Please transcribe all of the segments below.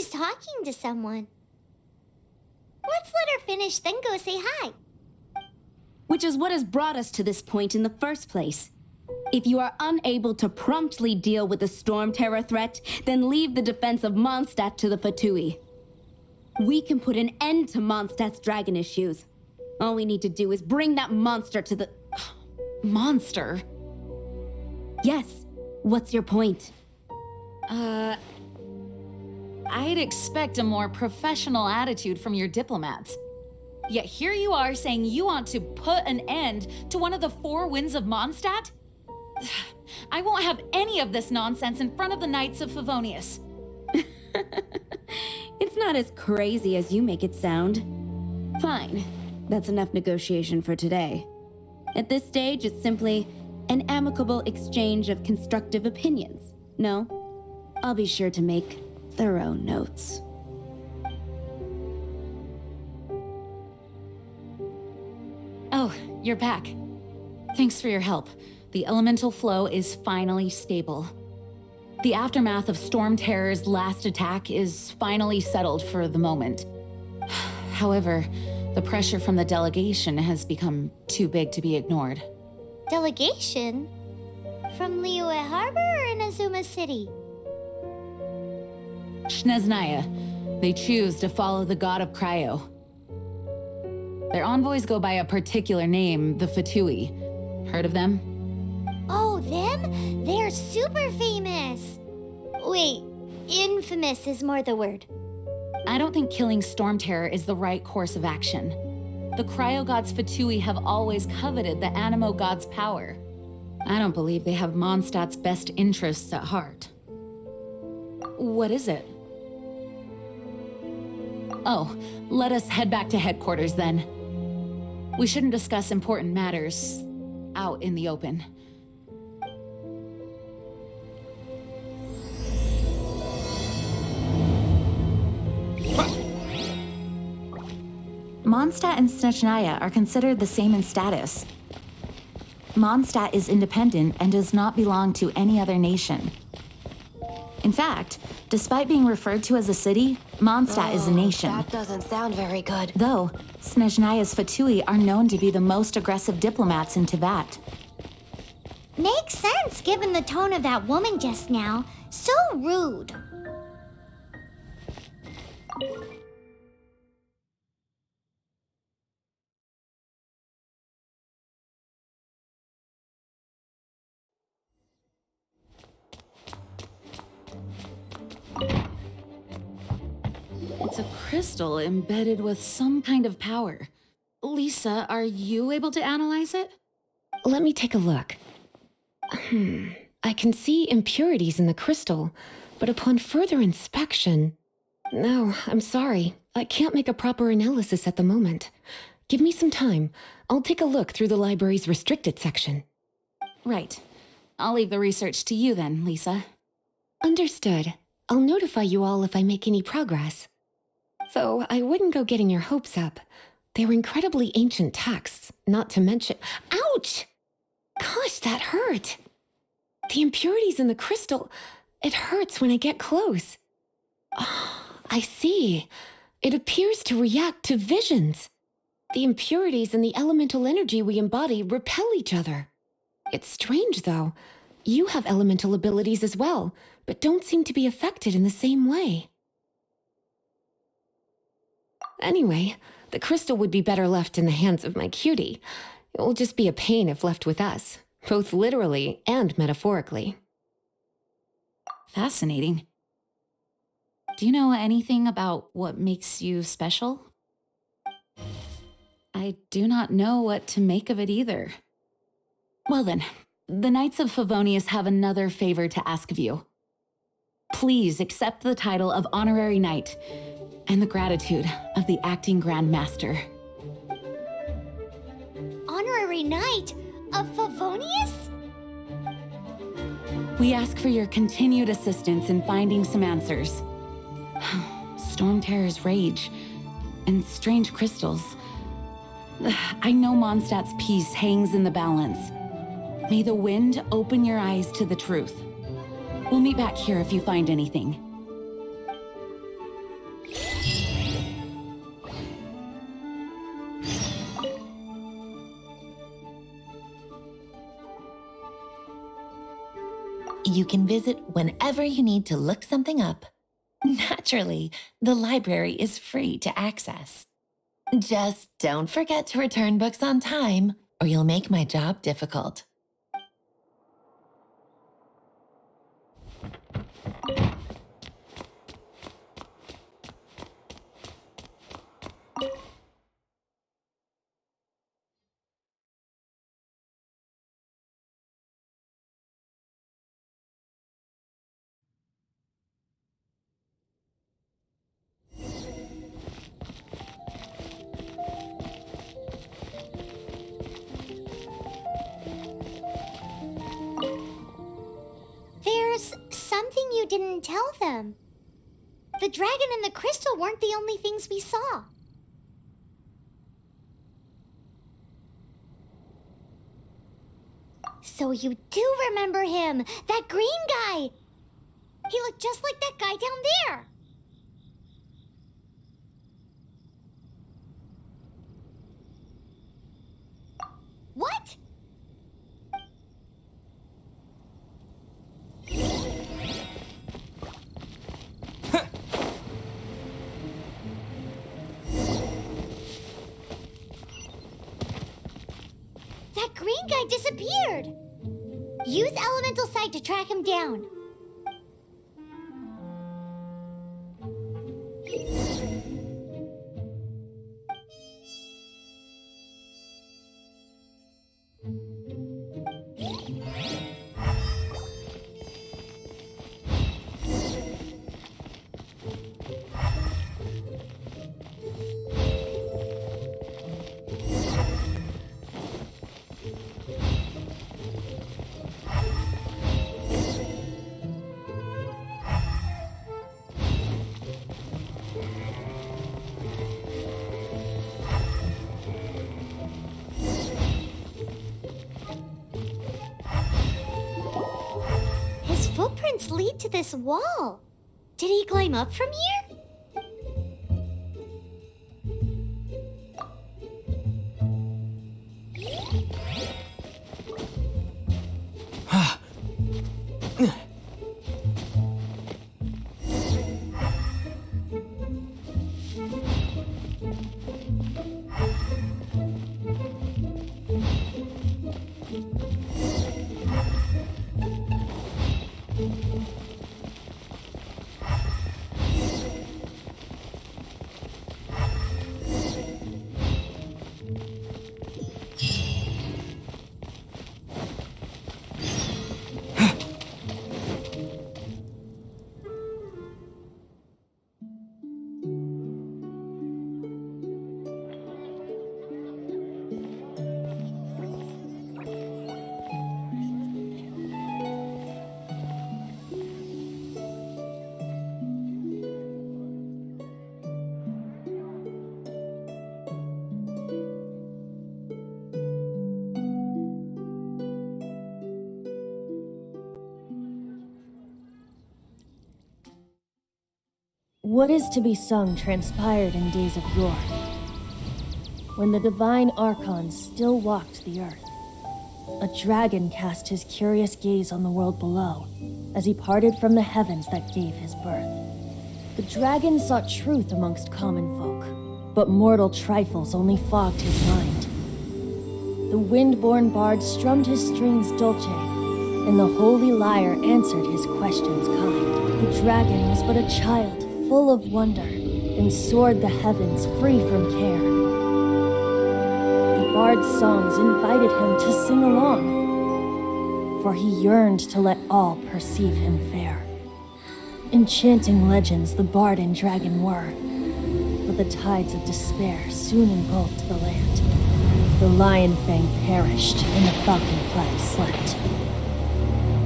she's talking to someone. Let's let her finish, then go say hi. Which is what has brought us to this point in the first place. If you are unable to promptly deal with the Storm Terror threat, then leave the defense of Mondstadt to the Fatui. We can put an end to Mondstadt's dragon issues. All we need to do is bring that monster to the... Monster? Yes. What's your point? I'd expect a more professional attitude from your diplomats. Yet here you are saying you want to put an end to one of the four winds of Mondstadt? I won't have any of this nonsense in front of the Knights of Favonius. It's not as crazy as you make it sound. Fine. That's enough negotiation for today. At this stage, it's simply an amicable exchange of constructive opinions. No? I'll be sure to make thorough notes. Oh, you're back. Thanks for your help. The elemental flow is finally stable. The aftermath of Storm Terror's last attack is finally settled for the moment. However, the pressure from the delegation has become too big to be ignored. Delegation? From Liyue Harbor or Inazuma City? Snezhnaya. They choose to follow the god of Cryo. Their envoys go by a particular name, the Fatui. Heard of them? Oh, them? They're super famous! Wait, infamous is more the word. I don't think killing Storm Terror is the right course of action. The Cryo God's Fatui have always coveted the Animo God's power. I don't believe they have Mondstadt's best interests at heart. What is it? Oh, let us head back to headquarters then. We shouldn't discuss important matters out in the open. Mondstadt and Snezhnaya are considered the same in status. Mondstadt is independent and does not belong to any other nation. In fact, despite being referred to as a city, Mondstadt is a nation. That doesn't sound very good. Though, Snezhnaya's Fatui are known to be the most aggressive diplomats in Teyvat. Makes sense given the tone of that woman just now. So rude. It's a crystal embedded with some kind of power. Lisa, are you able to analyze it? Let me take a look. I can see impurities in the crystal, but upon further inspection... No, I'm sorry. I can't make a proper analysis at the moment. Give me some time. I'll take a look through the library's restricted section. Right. I'll leave the research to you then, Lisa. Understood. I'll notify you all if I make any progress. Though I wouldn't go getting your hopes up. They're incredibly ancient texts, not to mention... Ouch! Gosh, that hurt! The impurities in the crystal... It hurts when I get close. Oh, I see. It appears to react to visions. The impurities and the elemental energy we embody repel each other. It's strange, though. You have elemental abilities as well, but don't seem to be affected in the same way. Anyway, the crystal would be better left in the hands of my cutie. It will just be a pain if left with us, both literally and metaphorically. Fascinating. Do you know anything about what makes you special? I do not know what to make of it either. Well then, the Knights of Favonius have another favor to ask of you. Please accept the title of Honorary Knight and the gratitude of the Acting Grand Master. Honorary Knight of Favonius? We ask for your continued assistance in finding some answers. Storm Terror's rage and strange crystals. I know Mondstadt's peace hangs in the balance. May the wind open your eyes to the truth. We'll meet back here if you find anything. You can visit whenever you need to look something up. Naturally, the library is free to access. Just don't forget to return books on time, or you'll make my job difficult. There's something you didn't tell them. The dragon and the crystal weren't the only things we saw. So you do remember him, that green guy. He looked just like that guy down there. What? That green guy disappeared. Use elemental sight to track him down. His footprints lead to this wall. Did he climb up from here? What is to be sung transpired in days of yore, when the divine archons still walked the earth. A dragon cast his curious gaze on the world below, as he parted from the heavens that gave his birth. The dragon sought truth amongst common folk, but mortal trifles only fogged his mind. The wind-born bard strummed his strings dolce, and the holy lyre answered his questions kind. The dragon was but a child, full of wonder, and soared the heavens free from care. The bard's songs invited him to sing along, for he yearned to let all perceive him fair. Enchanting legends the bard and dragon were, but the tides of despair soon engulfed the land. The lion fang perished, and the falcon flag slept,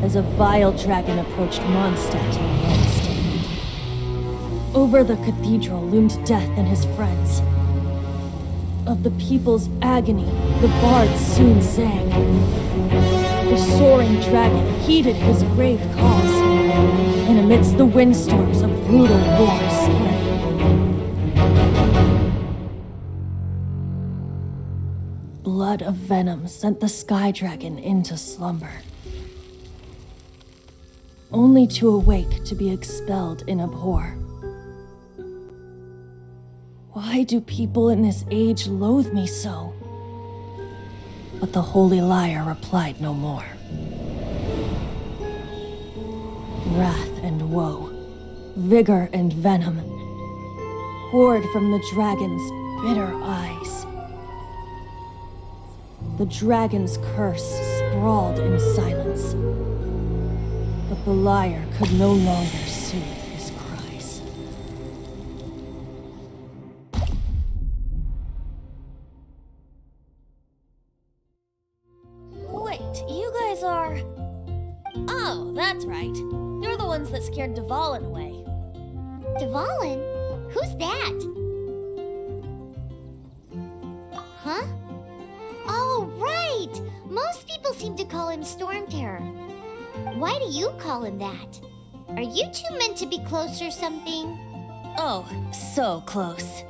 as a vile dragon approached Mondstadt in the Lost. Over the cathedral loomed death and his friends. Of the people's agony, the bard soon sang. The soaring dragon heeded his grave cause, and amidst the windstorms a brutal war spread. Blood of venom sent the sky dragon into slumber. only to awake to be expelled in abhor. Why do people in this age loathe me so? But the holy liar replied no more. Wrath and woe, vigor and venom, poured from the dragon's bitter eyes. The dragon's curse sprawled in silence, but the liar could no longer soothe his cries. Wait, you guys are... Oh, that's right. You're the ones that scared Dvalin away. Dvalin? Who's that? Huh? Oh, right! Most people seem to call him Storm Terror. Why do you call him that? Are you two meant to be close or something? Oh, so close.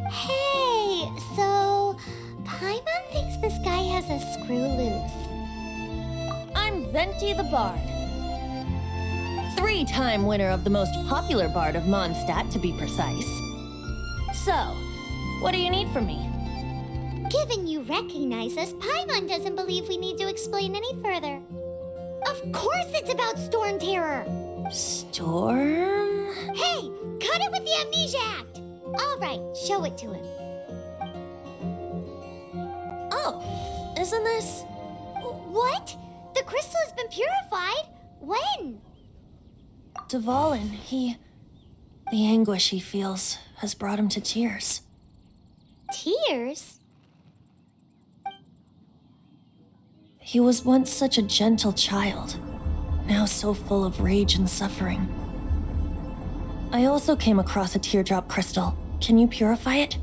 Hey, so Paimon thinks this guy has a screw loose. I'm Venti the Bard. 3-time winner of the most popular bard of Mondstadt, to be precise. So, what do you need from me? Given you recognize us, Paimon doesn't believe we need to explain any further. Of course it's about Storm Terror! Storm? Hey, cut it with the Amnesia Act! Alright, show it to him. Oh, isn't this... What? The crystal has been purified? When? Dvalin, the anguish he feels has brought him to tears. Tears? He was once such a gentle child, now so full of rage and suffering. I also came across a teardrop crystal. Can you purify it?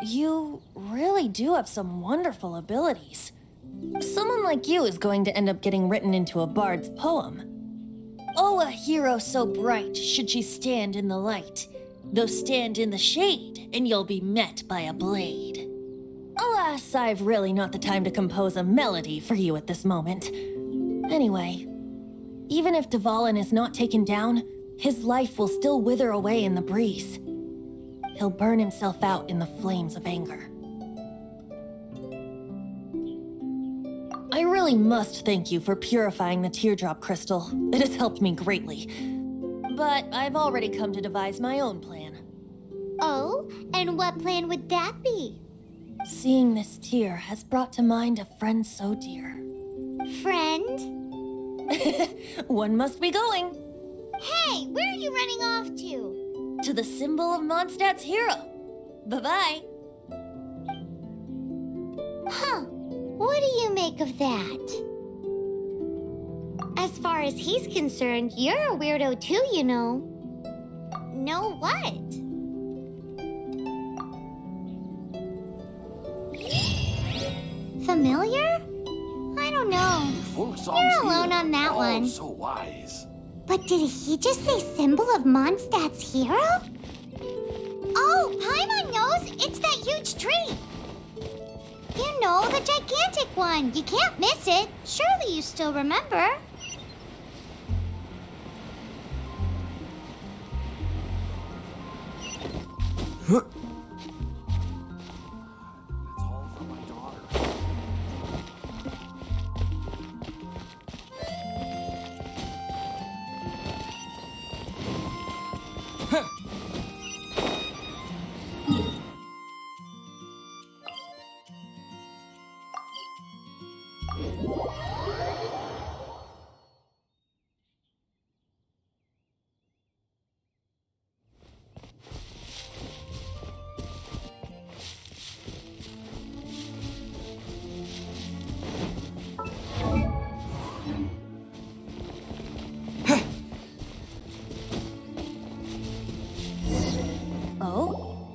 You really do have some wonderful abilities. Someone like you is going to end up getting written into a bard's poem. Oh, a hero so bright should she stand in the light. Though stand in the shade, and you'll be met by a blade. Alas, I've really not the time to compose a melody for you at this moment. Anyway, even if Dvalin is not taken down, his life will still wither away in the breeze. He'll burn himself out in the flames of anger. I really must thank you for purifying the teardrop crystal. It has helped me greatly. But I've already come to devise my own plan. Oh, and what plan would that be? Seeing this tear has brought to mind a friend so dear. Friend? One must be going. Hey, where are you running off to? To the symbol of Mondstadt's hero. Bye-bye. Huh. What do you make of that? As far as he's concerned, you're a weirdo too, you know. Know what? Familiar? I don't know. You're alone on that one. So wise. But did he just say symbol of Mondstadt's hero? Oh, Paimon knows! It's that huge tree! You know, the gigantic one. You can't miss it. Surely you still remember. It's all for my daughter.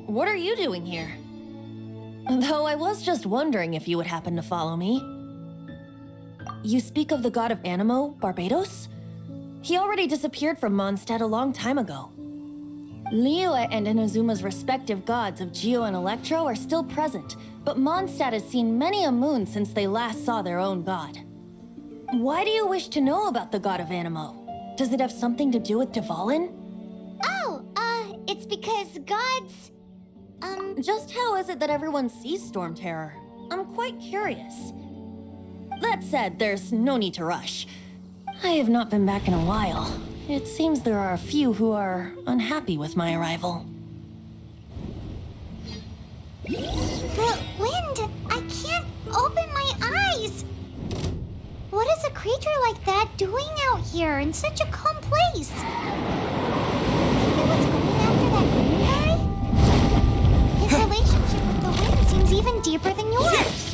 What are you doing here? Though I was just wondering if you would happen to follow me. You speak of the god of Animo, Barbados? He already disappeared from Mondstadt a long time ago. Liyue and Inazuma's respective gods of Geo and Electro are still present, but Mondstadt has seen many a moon since they last saw their own god. Why do you wish to know about the god of Animo? Does it have something to do with Dvalin? Oh, it's because gods... Just how is it that everyone sees Storm Terror? I'm quite curious. That said, there's no need to rush. I have not been back in a while. It seems there are a few who are unhappy with my arrival. The wind! I can't open my eyes! What is a creature like that doing out here in such a calm place? Maybe it was going after that green guy? His relationship with the wind seems even deeper than yours.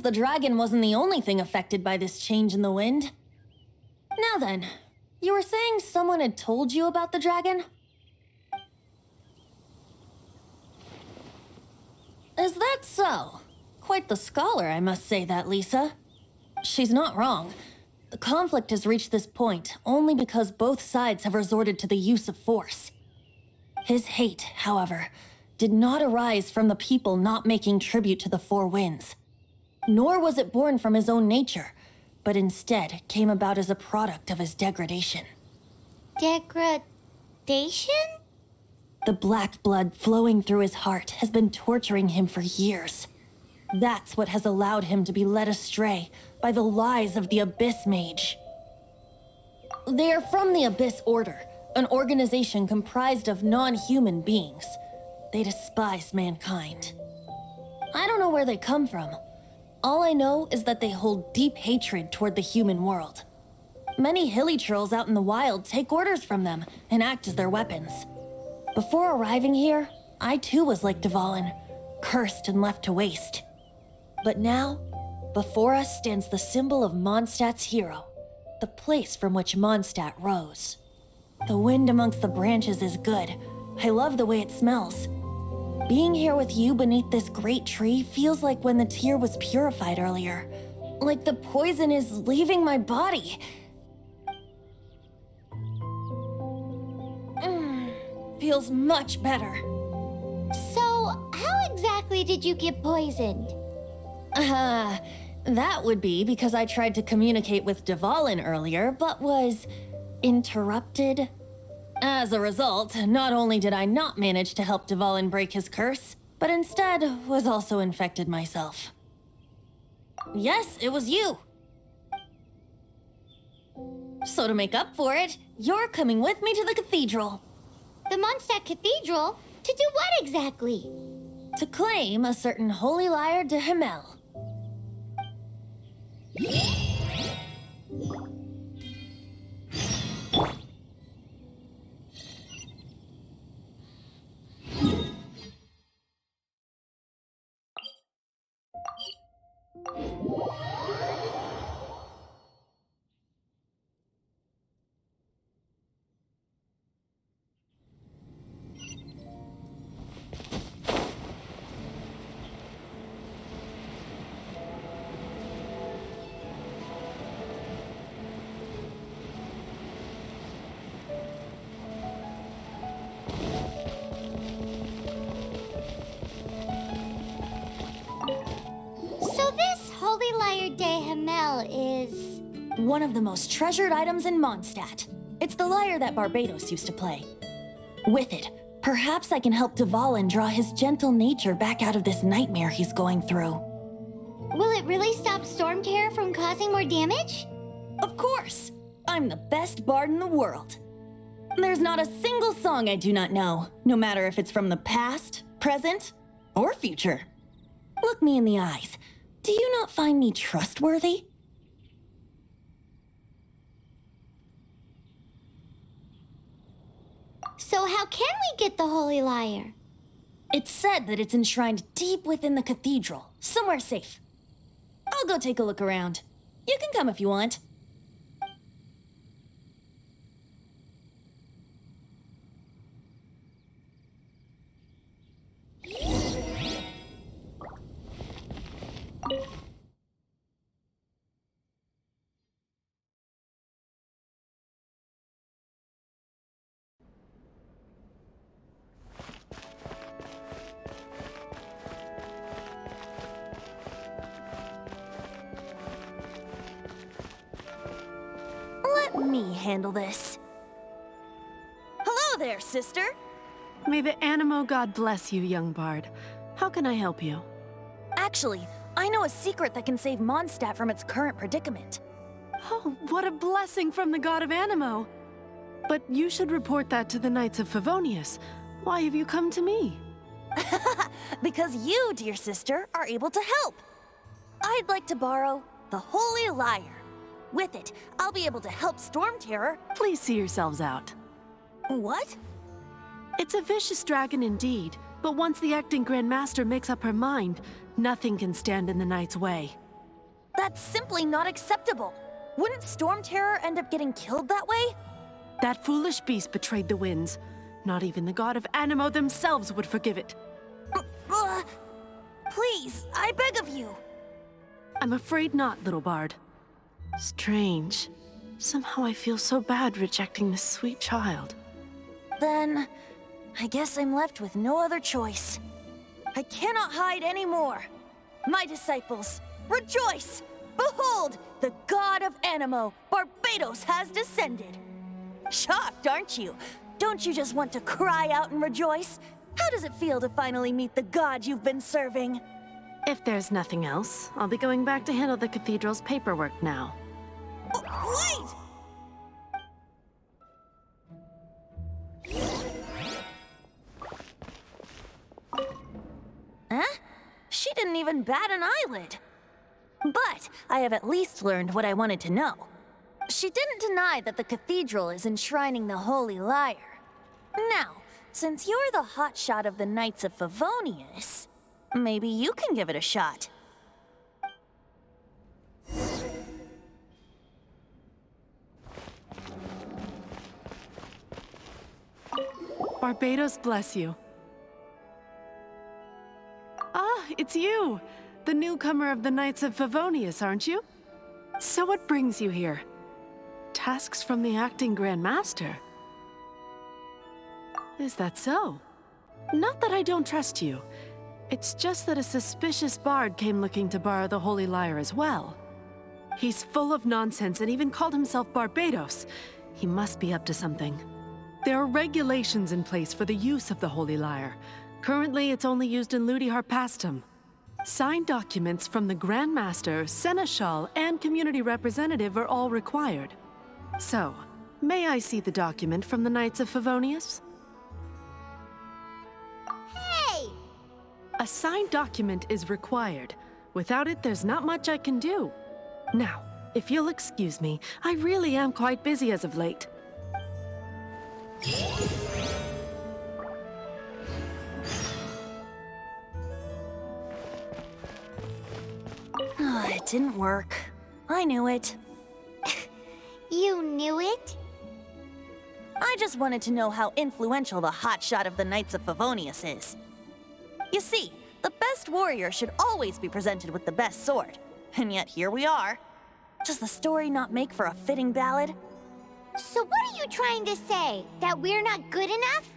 The dragon wasn't the only thing affected by this change in the wind. Now then, you were saying someone had told you about the dragon? Is that so? Quite the scholar, I must say that, Lisa. She's not wrong. The conflict has reached this point only because both sides have resorted to the use of force. His hate, however, did not arise from the people not making tribute to the Four Winds. Nor was it born from his own nature, but instead came about as a product of his degradation. Degradation? The black blood flowing through his heart has been torturing him for years. That's what has allowed him to be led astray by the lies of the Abyss Mage. They are from the Abyss Order, an organization comprised of non-human beings. They despise mankind. I don't know where they come from. All I know is that they hold deep hatred toward the human world. Many hilly trolls out in the wild take orders from them and act as their weapons. Before arriving here, I too was like Dvalin, cursed and left to waste. But now, before us stands the symbol of Mondstadt's hero, the place from which Mondstadt rose. The wind amongst the branches is good. I love the way it smells. Being here with you beneath this great tree feels like when the tear was purified earlier. Like the poison is leaving my body. Feels much better. So, how exactly did you get poisoned? That would be because I tried to communicate with Dvalin earlier, but was interrupted. As a result, not only did I not manage to help Dvalin break his curse, but instead was also infected myself. Yes, it was you. So to make up for it, you're coming with me to the cathedral. The Mondstadt Cathedral? To do what exactly? To claim a certain holy lyre de Himmel. So this Holy Lyre de Himmel is... One of the most treasured items in Mondstadt. It's the lyre that Barbados used to play. With it, perhaps I can help Dvalin draw his gentle nature back out of this nightmare he's going through. Will it really stop Storm Terror from causing more damage? Of course! I'm the best bard in the world. There's not a single song I do not know, no matter if it's from the past, present, or future. Look me in the eyes. Do you not find me trustworthy? So how can we get the Holy Lyre? It's said that it's enshrined deep within the cathedral, somewhere safe. I'll go take a look around. You can come if you want. Let me handle this. Hello there, sister. May the Animo God bless you, young bard. How can I help you? Actually, I know a secret that can save Mondstadt from its current predicament. Oh, what a blessing from the god of Animo! But you should report that to the Knights of Favonius. Why have you come to me? Because you, dear sister, are able to help. I'd like to borrow the Holy Lyre. With it, I'll be able to help Storm Terror. Please see yourselves out. What? It's a vicious dragon indeed, but once the acting Grand Master makes up her mind, nothing can stand in the Knight's way. That's simply not acceptable. Wouldn't Storm Terror end up getting killed that way? That foolish beast betrayed the winds. Not even the god of Animo themselves would forgive it. Please, I beg of you. I'm afraid not, little bard. Strange. Somehow I feel so bad rejecting this sweet child. Then, I guess I'm left with no other choice. I cannot hide anymore. My disciples, rejoice! Behold, the god of Animo, Barbados, has descended. Shocked, aren't you? Don't you just want to cry out and rejoice? How does it feel to finally meet the god you've been serving? If there's nothing else, I'll be going back to handle the cathedral's paperwork now. Wait! Huh? She didn't even bat an eyelid. But I have at least learned what I wanted to know. She didn't deny that the cathedral is enshrining the Holy Lyre. Now, since you're the hotshot of the Knights of Favonius, maybe you can give it a shot. Barbados bless you. Ah, it's you! The newcomer of the Knights of Favonius, aren't you? So what brings you here? Tasks from the acting Grand Master? Is that so? Not that I don't trust you. It's just that a suspicious bard came looking to borrow the Holy Lyre as well. He's full of nonsense and even called himself Barbados. He must be up to something. There are regulations in place for the use of the Holy Lyre. Currently, it's only used in Ludi Harpastum. Signed documents from the Grand Master, Seneschal, and community representative are all required. So, may I see the document from the Knights of Favonius? Hey! A signed document is required. Without it, there's not much I can do. Now, if you'll excuse me, I really am quite busy as of late. It didn't work. I knew it. You knew it? I just wanted to know how influential the hotshot of the Knights of Favonius is. You see, the best warrior should always be presented with the best sword. And yet here we are. Does the story not make for a fitting ballad? So what are you trying to say? That we're not good enough?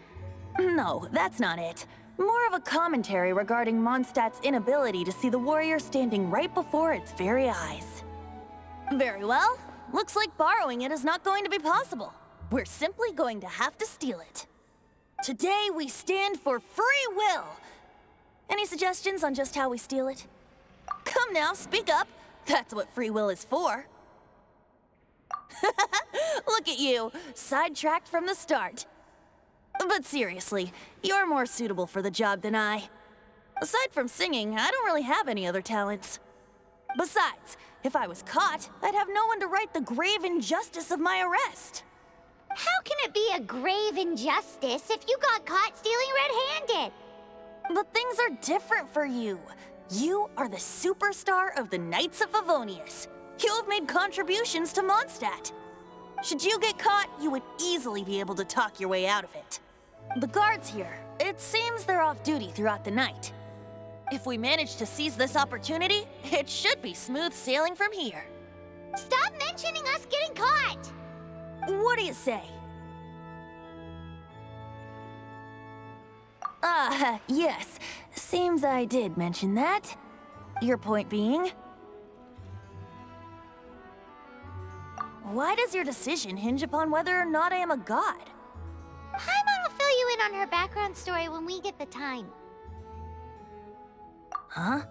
No, that's not it. More of a commentary regarding Mondstadt's inability to see the warrior standing right before its very eyes. Very well. Looks like borrowing it is not going to be possible. We're simply going to have to steal it. Today we stand for free will. Any suggestions on just how we steal it? Come now, speak up. That's what free will is for. Look at you, sidetracked from the start. But seriously, you're more suitable for the job than I. Aside from singing, I don't really have any other talents. Besides, if I was caught, I'd have no one to right the grave injustice of my arrest. How can it be a grave injustice if you got caught stealing red-handed? But things are different for you. You are the superstar of the Knights of Favonius. You have made contributions to Mondstadt. Should you get caught, you would easily be able to talk your way out of it. The guards here, it seems they're off duty throughout the night. If we manage to seize this opportunity, it should be smooth sailing from here. Stop mentioning us getting caught! What do you say? Yes. Seems I did mention that. Your point being? Why does your decision hinge upon whether or not I am a god? Paimon will fill you in on her background story when we get the time. Huh?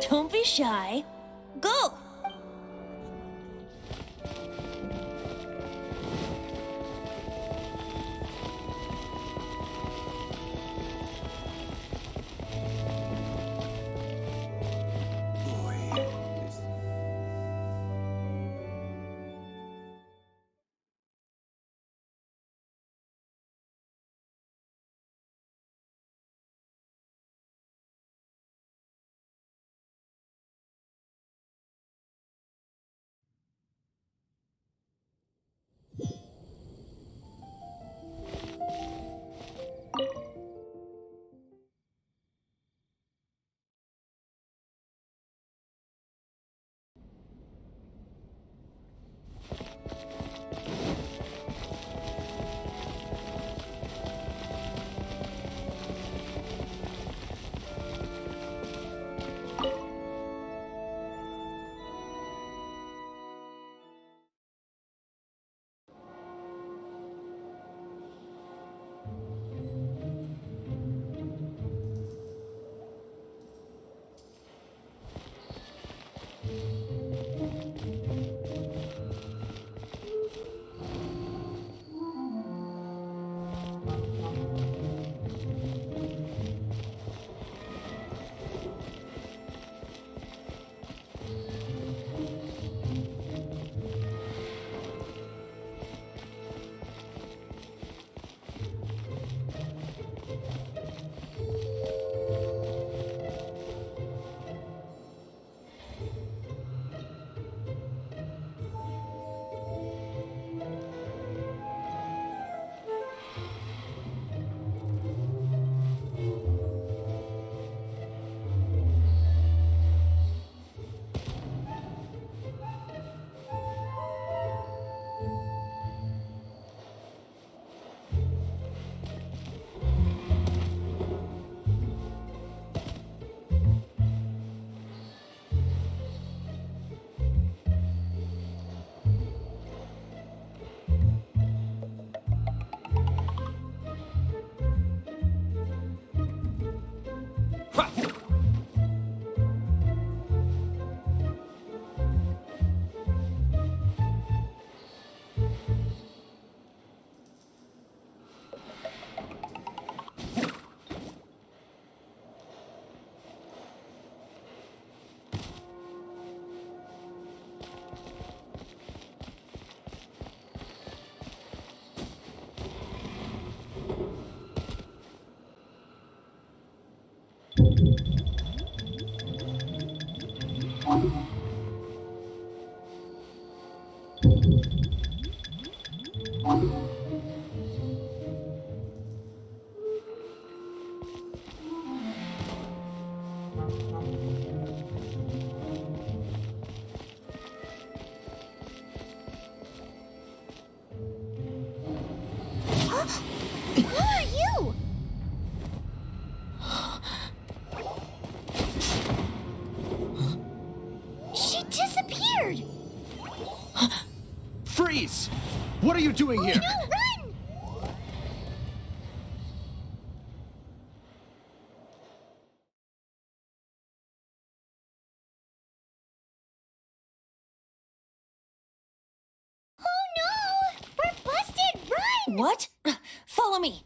Don't be shy. Go! Boy. Who are you? She disappeared! Freeze! What are you doing here? No, run! Oh no! We're busted! Run! What? Follow me.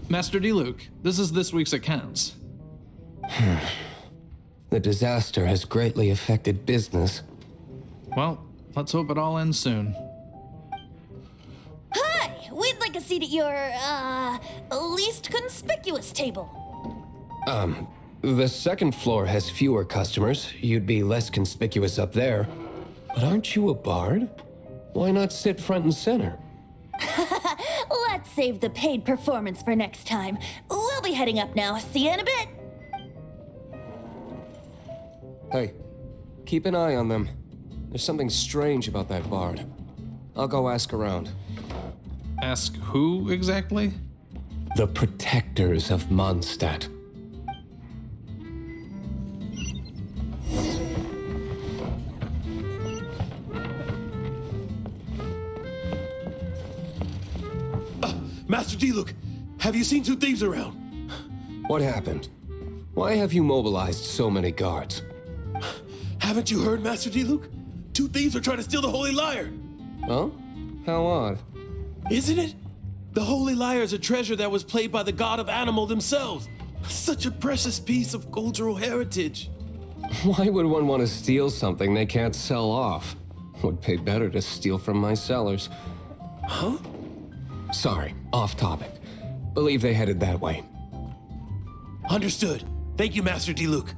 Master D. This is this week's accounts. The disaster has greatly affected business. Well, let's hope it all ends soon. Hi! We'd like a seat at your, least conspicuous table. The second floor has fewer customers. You'd be less conspicuous up there. But aren't you a bard? Why not sit front and center? Let's save the paid performance for next time. We'll be heading up now. See you in a bit. Hey, keep an eye on them. There's something strange about that bard. I'll go ask around. Ask who exactly? The protectors of Mondstadt. Master Diluc, have you seen two thieves around? What happened? Why have you mobilized so many guards? Haven't you heard, Master Diluc? Two thieves are trying to steal the Holy Lyre. Oh? How odd. Isn't it? The Holy Lyre is a treasure that was played by the god of animal themselves. Such a precious piece of cultural heritage. Why would one want to steal something they can't sell off? Would pay better to steal from my sellers. Huh? Sorry, off topic. Believe they headed that way. Understood. Thank you, Master Diluc.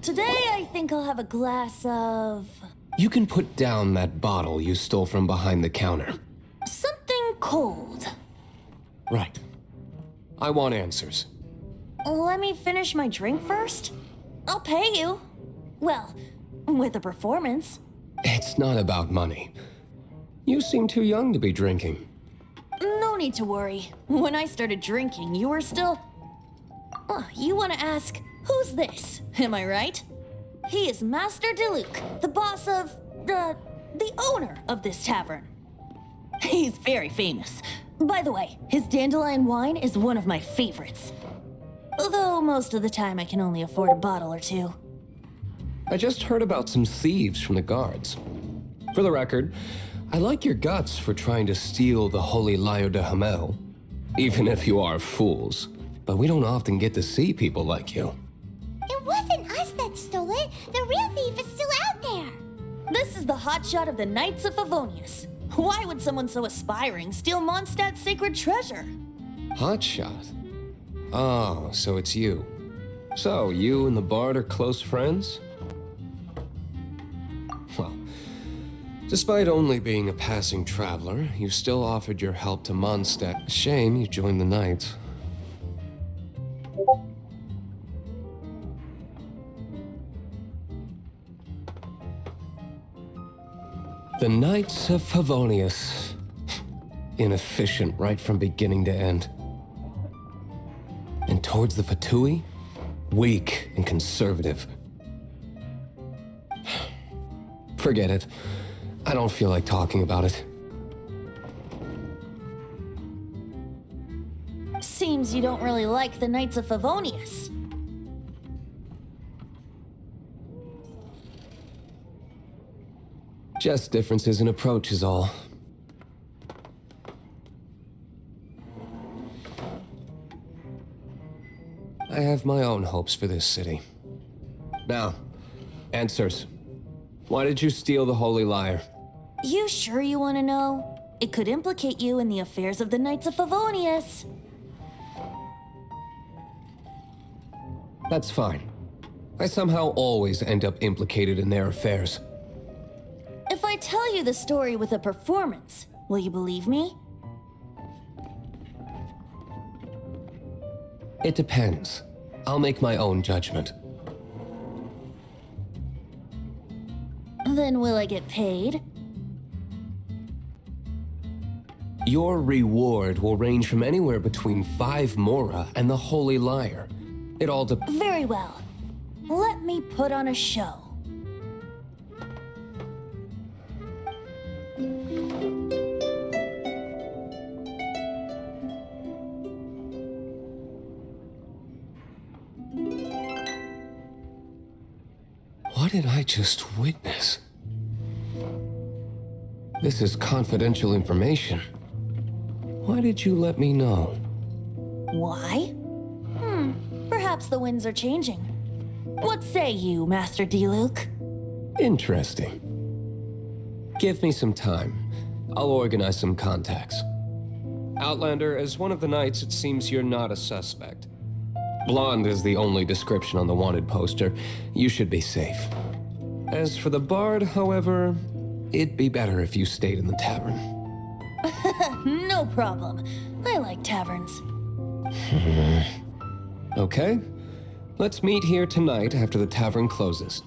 Today, I think I'll have a glass of... You can put down that bottle you stole from behind the counter. something cold. Right. I want answers. Let me finish my drink first. I'll pay you. Well, with a performance. It's not about money. You seem too young to be drinking. No need to worry. When I started drinking, you were still... you want to ask, who's this? Am I right? He is Master Diluc, the boss of... the owner of this tavern. He's very famous. By the way, his dandelion wine is one of my favorites. Although most of the time I can only afford a bottle or two. I just heard about some thieves from the guards. For the record, I like your guts for trying to steal the Holy Lyre de Hamel. Even if you are fools. But we don't often get to see people like you. It wasn't us that stole it. The real thief is still out there. This is the hotshot of the Knights of Favonius. Why would someone so aspiring steal Mondstadt's sacred treasure? Hotshot? Oh, so it's you. So, you and the Bard are close friends? Well, despite only being a passing traveler, you still offered your help to Mondstadt. Shame you joined the Knights. The Knights of Favonius. Inefficient right from beginning to end. And towards the Fatui, weak and conservative. Forget it. I don't feel like talking about it. Seems you don't really like the Knights of Favonius. Just differences in approach is all. I have my own hopes for this city. Now, answers. Why did you steal the Holy Lyre? You sure you want to know? It could implicate you in the affairs of the Knights of Favonius. That's fine. I somehow always end up implicated in their affairs. If I tell you the story with a performance, will you believe me? It depends. I'll make my own judgment. Then will I get paid? Your reward will range from anywhere between 5 mora and the Holy Lyre. It all depends. Very well. Let me put on a show. What did I just witness? This is confidential information. Why did you let me know? Why? Perhaps the winds are changing. What say you, Master Diluc? Interesting. Give me some time. I'll organize some contacts. Outlander, as one of the knights, it seems you're not a suspect. Blonde is the only description on the wanted poster. You should be safe. As for the bard, however, it'd be better if you stayed in the tavern. No problem. I like taverns. Okay. Let's meet here tonight after the tavern closes.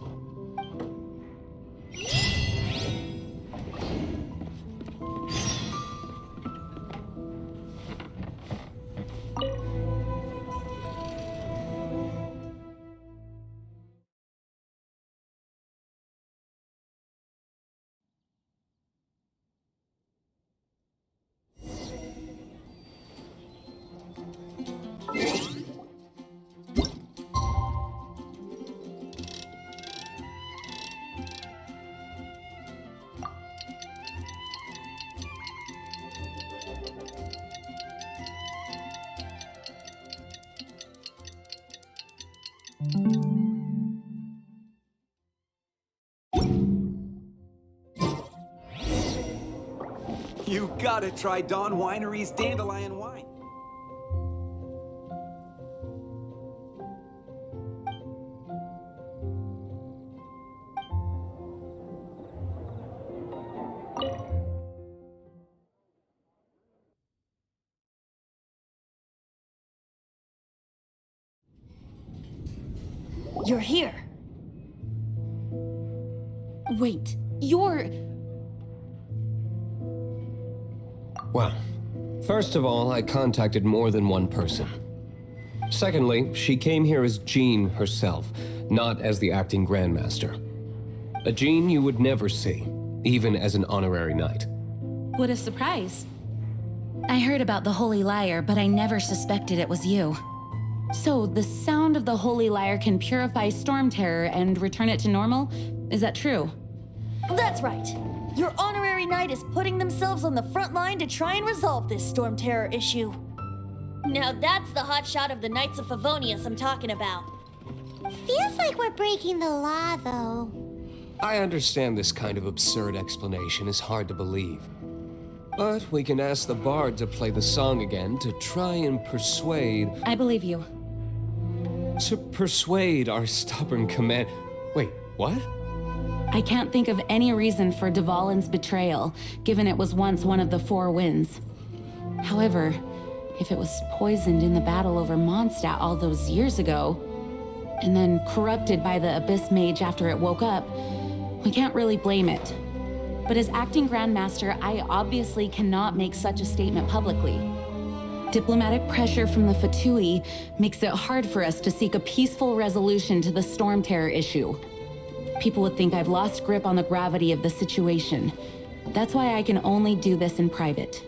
You gotta try Dawn Winery's Dandelion Wine. You're here. Wait, you're... Well, first of all, I contacted more than one person. Secondly, she came here as Jean herself, not as the acting Grandmaster. A Jean you would never see, even as an honorary knight. What a surprise. I heard about the Holy Lyre, but I never suspected it was you. So, the sound of the Holy Lyre can purify Storm Terror and return it to normal? Is that true? That's right. Your honorary knight is putting themselves on the front line to try and resolve this Storm Terror issue. Now that's the hotshot of the Knights of Favonius I'm talking about. Feels like we're breaking the law, though. I understand this kind of absurd explanation is hard to believe. But we can ask the bard to play the song again to try and persuade... I believe you. To persuade our stubborn command... Wait, what? I can't think of any reason for Dvalin's betrayal, given it was once one of the Four Winds. However, if it was poisoned in the battle over Mondstadt all those years ago, and then corrupted by the Abyss Mage after it woke up, we can't really blame it. But as acting Grandmaster, I obviously cannot make such a statement publicly. Diplomatic pressure from the Fatui makes it hard for us to seek a peaceful resolution to the Storm Terror issue. People would think I've lost grip on the gravity of the situation. That's why I can only do this in private.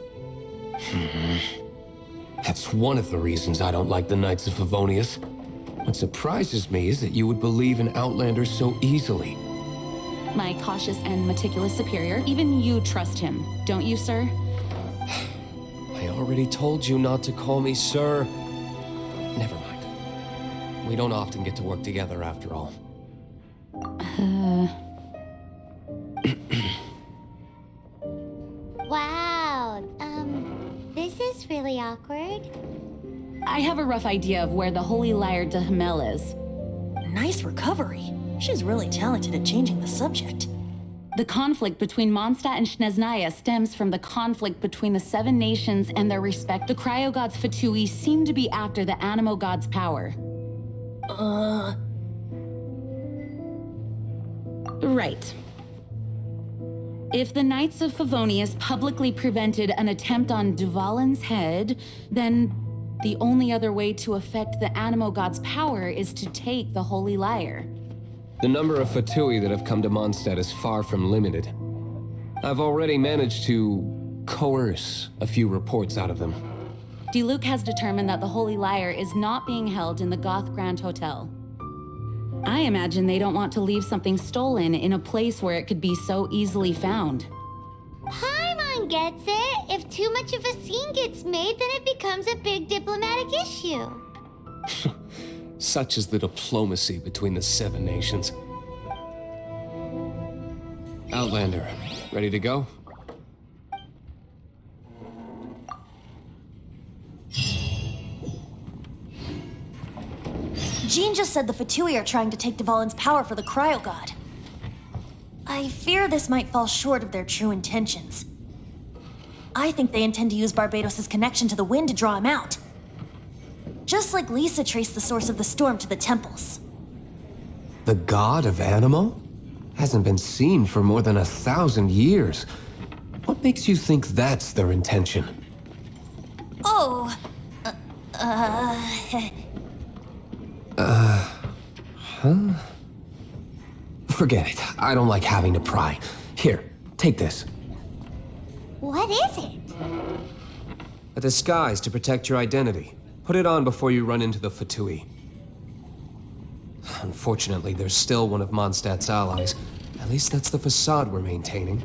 That's one of the reasons I don't like the Knights of Favonius. What surprises me is that you would believe in Outlanders so easily. My cautious and meticulous superior, even you trust him, don't you, sir? I already told you not to call me sir. Never mind. We don't often get to work together after all. Wow, this is really awkward. I have a rough idea of where the Holy Lyre de Hamel is. Nice recovery. She's really talented at changing the subject. The conflict between Mondstadt and Snezhnaya stems from the conflict between the Seven Nations and their respect. The Cryogods Fatui seem to be after the Animo God's power. Right. If the Knights of Favonius publicly prevented an attempt on Dvalin's head, then the only other way to affect the Animo God's power is to take the Holy Lyre. The number of Fatui that have come to Mondstadt is far from limited. I've already managed to coerce a few reports out of them. Diluc has determined that the Holy Lyre is not being held in the Goth Grand Hotel. I imagine they don't want to leave something stolen in a place where it could be so easily found. Paimon gets it. If too much of a scene gets made, then it becomes a big diplomatic issue. Such is the diplomacy between the Seven Nations. Outlander, ready to go? Jean just said the Fatui are trying to take Dvalin's power for the Cryo God. I fear this might fall short of their true intentions. I think they intend to use Barbados' connection to the wind to draw him out. Just like Lisa traced the source of the storm to the temples. The god of Animal? Hasn't been seen for more than 1,000 years. What makes you think that's their intention? Oh, Forget it. I don't like having to pry. Here, take this. What is it? A disguise to protect your identity. Put it on before you run into the Fatui. Unfortunately, there's still one of Mondstadt's allies. At least that's the facade we're maintaining.